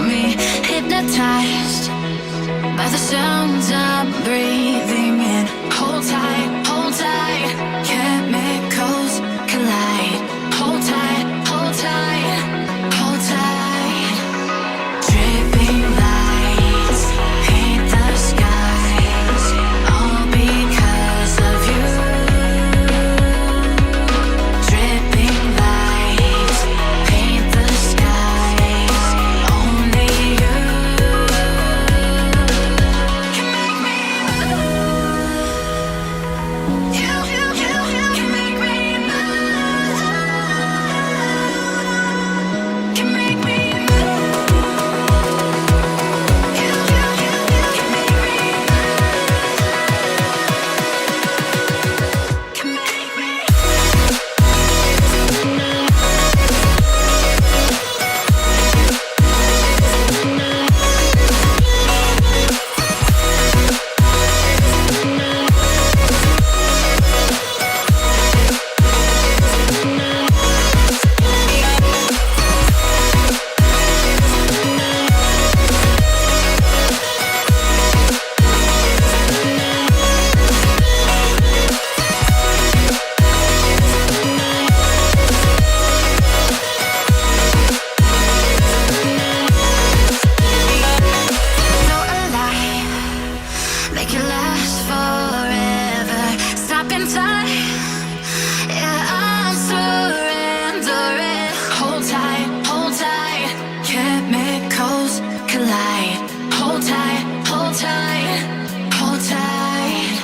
me, hypnotized by the sounds I'm breathing in. Hold tight, chemicals collide. Hold tight, hold tight, hold tight. Dripping lights paint the skies, all because of you. Dripping lights paint the skies, only you can make me move. You can make me move. Can make me move. You can make me move. Can make me. So alive, make it last forever. Stop in time, yeah, I'm surrendering. Hold tight, chemicals collide. Hold tight, hold tight, hold tight.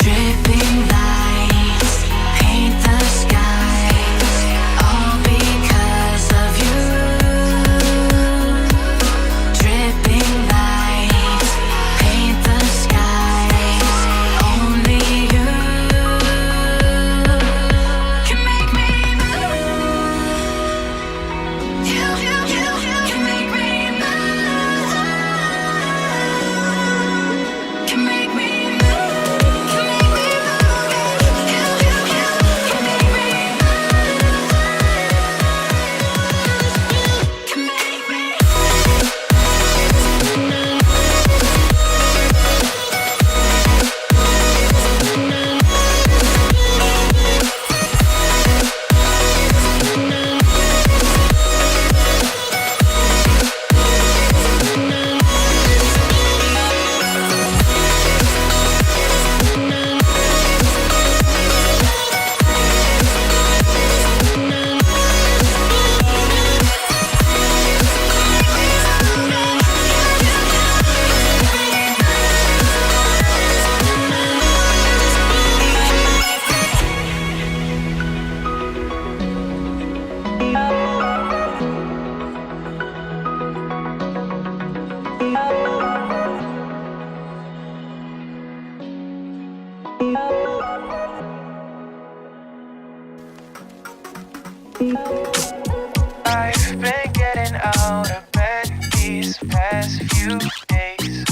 Dripping lights paint the skies, all because of you. Dripping lights paint the skies, only you can make me move. You can make me move. Can make me move. Can make me move. You can make me move. Can make me. I've been getting out of bed these past few days.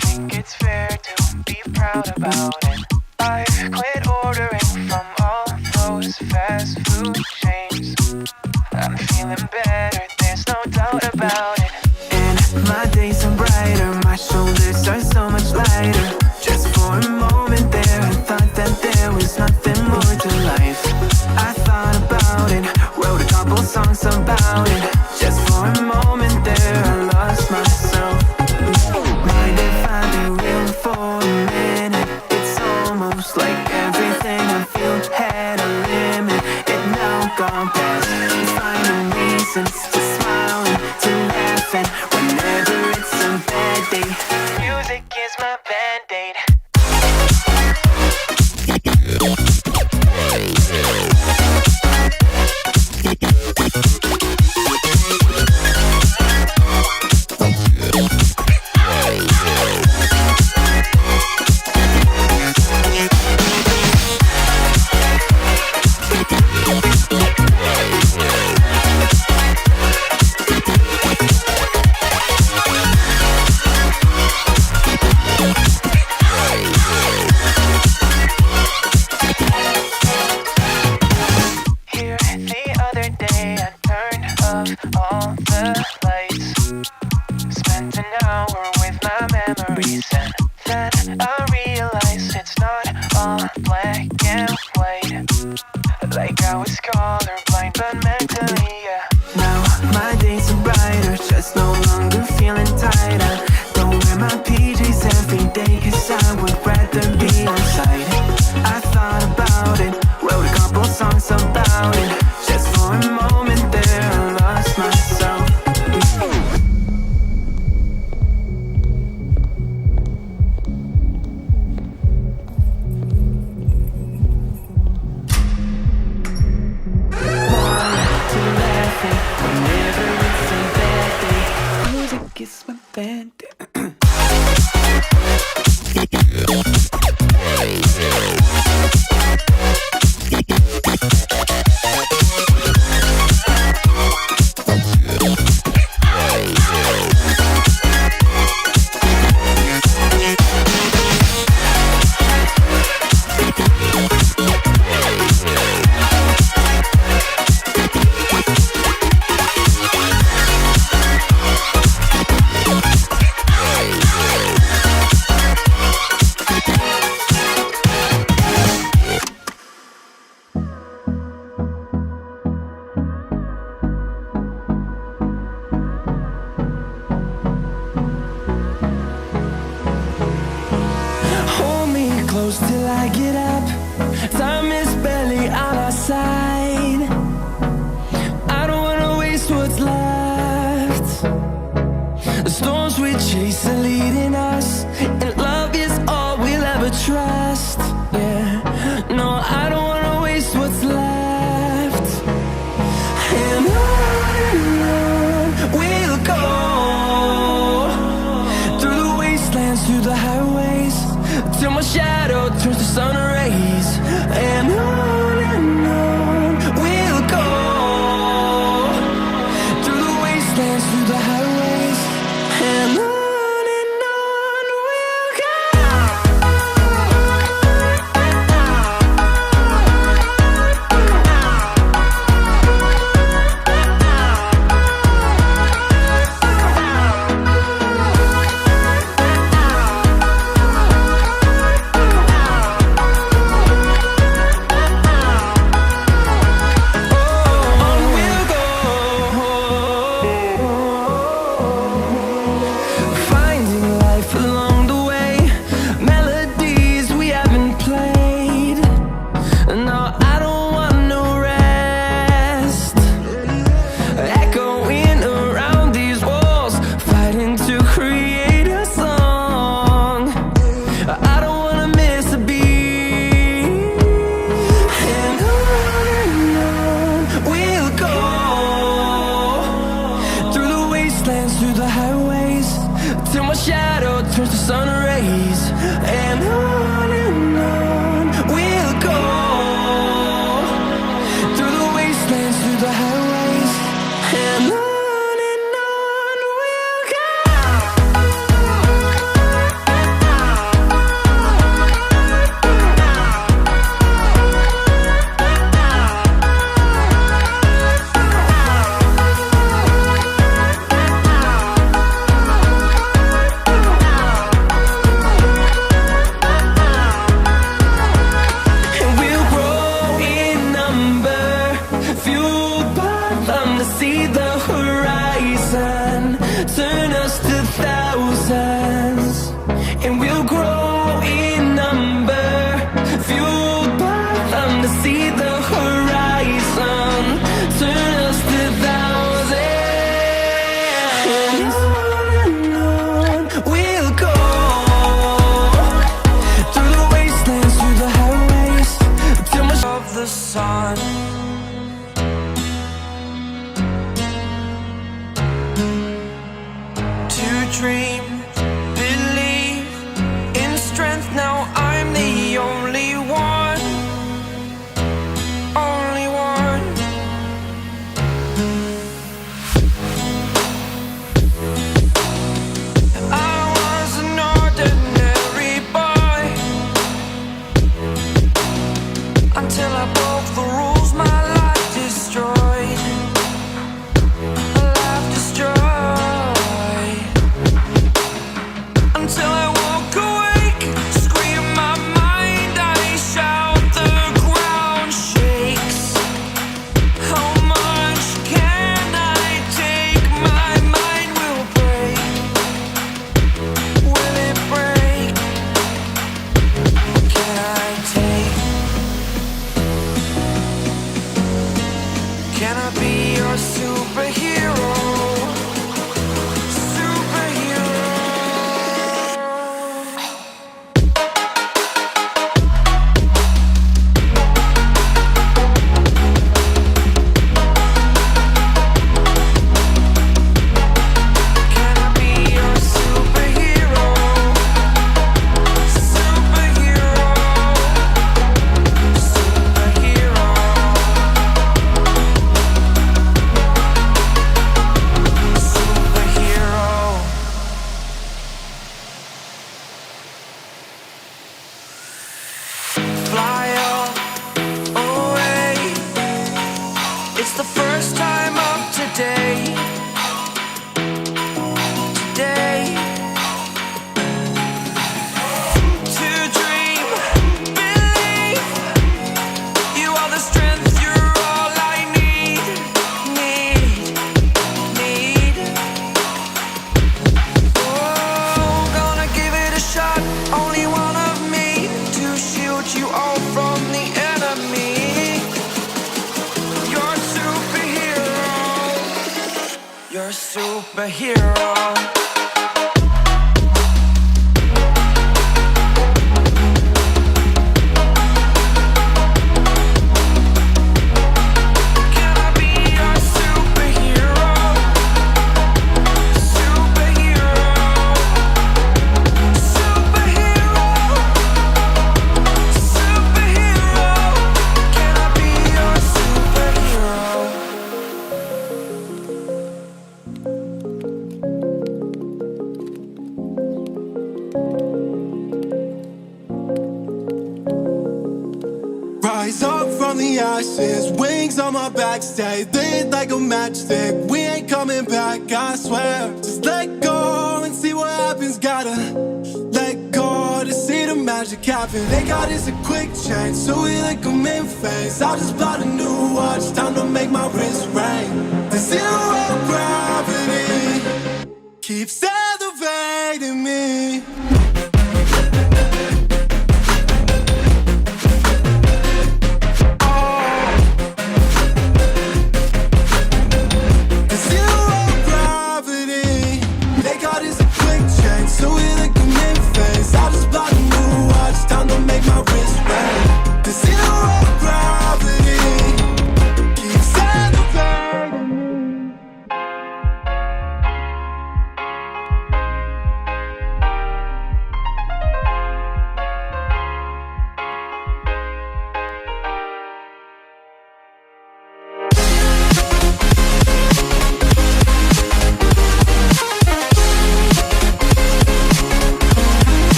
Think it's fair to be proud about it. I've quit ordering from all those fast food chains. I'm feeling better, there's no doubt about it. And my days are brighter, my shoulders are so much lighter. Just for a moment there, I thought that there was nothing more to life. I thought about it, wrote a couple songs about it. Just for a moment there, I lost myself. Mind if I be real for a minute? It's almost like everything I feel had a limit. It now gone past, finding reasons to smile and to laugh. And whenever it's a bad day, music is my band-aid. reason. Then I realized it's not all black and white. Like I was colorblind, but mentally, yeah. Now my days are brighter, just no longer feeling tighter. Don't wear my PJs every day, cause I would rather be outside. I thought about it, wrote a couple songs about it. Just for a moment there, I lost myself. It's my band. Till I get up, time is barely on our side. I don't wanna waste what's left. The storms we chase are leading us, and love is all we'll ever trust. Yeah, no, I don't wanna waste what's left. And on we'll go, through the wastelands, through the highways, till my shadow turns to sun rays. And on we'll go, through the wastelands, through the highways. And on we'll go. Through the highways, till my shadow turns to sun rays. And on we'll go, through the wastelands, through the highways. And on we'll go. See the horizon, turn us to thousands, and we'll grow in number, fueled by them. To see the horizon, turn us to thousands. And on we'll go, through the wastelands, through the highways, till much of the sun. Dream, believe in strength. Now I'm the only one, only one. I was an ordinary boy until I broke the rules. My life destroyed, life destroyed. superhero. Can I be your superhero? Superhero. Superhero. Superhero. Can I be your superhero? Rise up from the ashes, wings on my back, stay lit like a matchstick. We ain't coming back, I swear. Just let go and see what happens. Gotta let go to see the magic happen. They got us a quick change, so we like them in phase. I'll just buy a new watch, time to make my wrist ring. The zero gravity keeps elevating me.